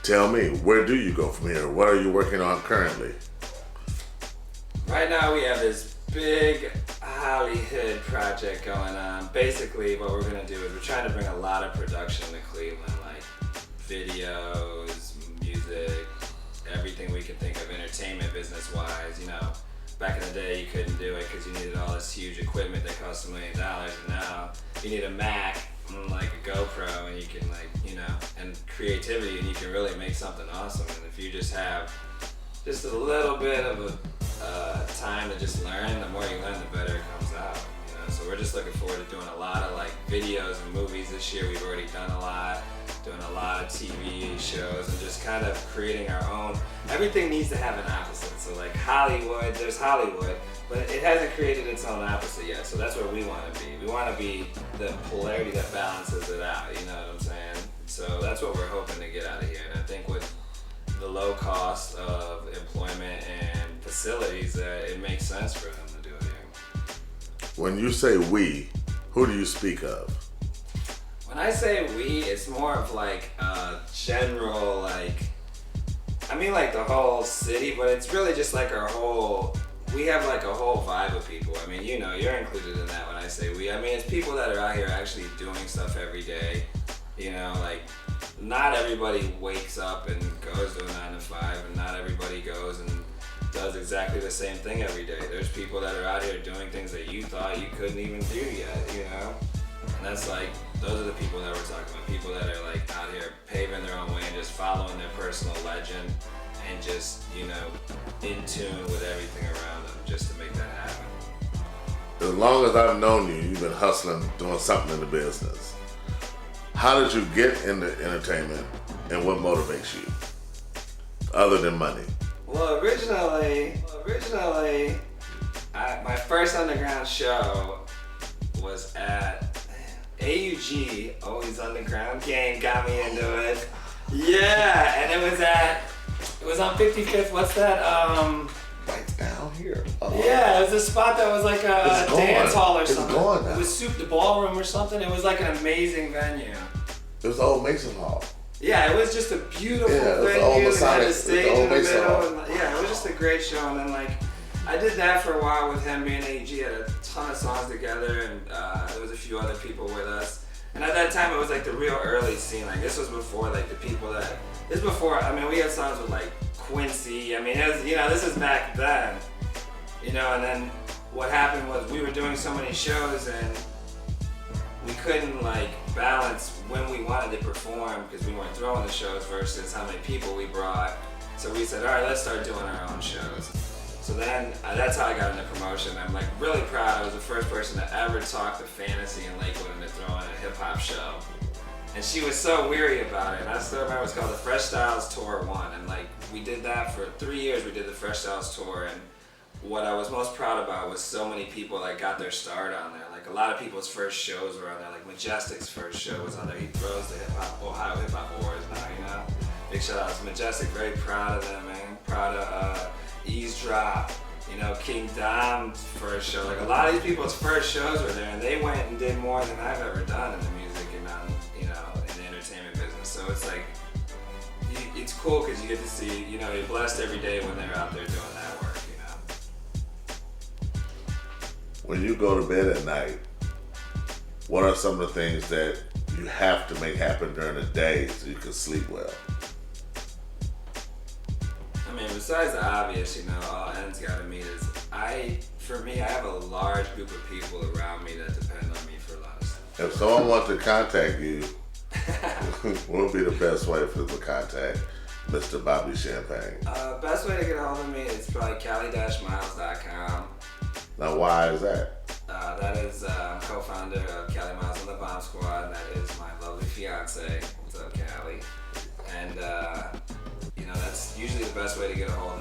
Tell me, where do you go from here? What are you working on currently? Right now we have this big Hollywood project going on. Basically what we're going to do is we're trying to bring a lot of production to Cleveland, like videos, music, everything we can think of entertainment business-wise. You know, back in the day you couldn't do it because you needed all this huge equipment that cost $1 million, and now you need a Mac and like a GoPro, and you can and creativity, and you can really make something awesome. And if you just have just a little bit of time to just learn, the more you learn, the better it comes out. So we're just looking forward to doing a lot of like videos and movies this year. We've already done a lot, doing a lot of TV shows, and just kind of creating our own. Everything needs to have an opposite. So like Hollywood, there's Hollywood, but it hasn't created its own opposite yet. So that's where we want to be. We want to be the polarity that balances it out. You know what I'm saying? So that's what we're hoping to get out of here. And I think with the low cost of employment and facilities, it makes sense for them to do it here. When you say we, who do you speak of? When I say we, it's more of like a general, like the whole city, but it's really just like we have like a whole vibe of people. I mean, you're included in that when I say we. I mean, it's people that are out here actually doing stuff every day. Like not everybody wakes up and goes to a 9 to 5, and not everybody goes and does exactly the same thing every day. There's people that are out here doing things that you thought you couldn't even do yet, And that's like, those are the people that we're talking about. People that are like out here paving their own way and just following their personal legend and just, in tune with everything around them just to make that happen. As long as I've known you, you've been hustling, doing something in the business. How did you get into entertainment, and what motivates you, other than money? Well, originally, my first underground show was at AUG, Always Underground Gang, got me into it. Yeah, and it was on 55th, what's that? Right down here. Yeah, it was a spot that was like a dance hall or something. It's gone now. It was the ballroom or something. It was like an amazing venue. It was the old Mason Hall. Yeah, it was just a beautiful venue. It had a stage in the middle. And, it was just a great show. And then I did that for a while with him. Me and AG had a ton of songs together, and there was a few other people with us. And at that time, it was like the real early scene. Like this was before the people that. This before. I mean, we had songs with like Quincy. I mean, it was, this is back then. And then what happened was we were doing so many shows, and we couldn't balance when we wanted to perform because we weren't throwing the shows versus how many people we brought. So we said, all right, let's start doing our own shows. So then that's how I got into promotion. I'm really proud. I was the first person to ever talk to Fantasy in Lakewood into throwing a hip hop show. And she was so weary about it. And I still remember it's called the Fresh Styles Tour 1. And we did that for 3 years. We did the Fresh Styles Tour. And what I was most proud about was so many people got their start on there. A lot of people's first shows were on there. Majestic's first show was on there. He throws the Ohio Hip Hop Awards now, Big shout out to Majestic. Very proud of them, man. Proud of Eavesdrop. King Dom's first show. A lot of these people's first shows were there, and they went and did more than I've ever done in the music and in the entertainment business. So it's it's cool because you get to see, you're blessed every day when they're out there doing that work. When you go to bed at night, what are some of the things that you have to make happen during the day so you can sleep well? I mean, besides the obvious, all ends gotta meet for me, I have a large group of people around me that depend on me for a lot of stuff. If someone wants to contact you, what would be the best way for them to contact Mr. Bobby Champagne? Best way to get a hold of me is probably Cali-Miles.com. Now, why is that? That is, I'm co-founder of Cali Miles and the Bomb Squad, and that is my lovely fiance. What's up, Cali? And, that's usually the best way to get a hold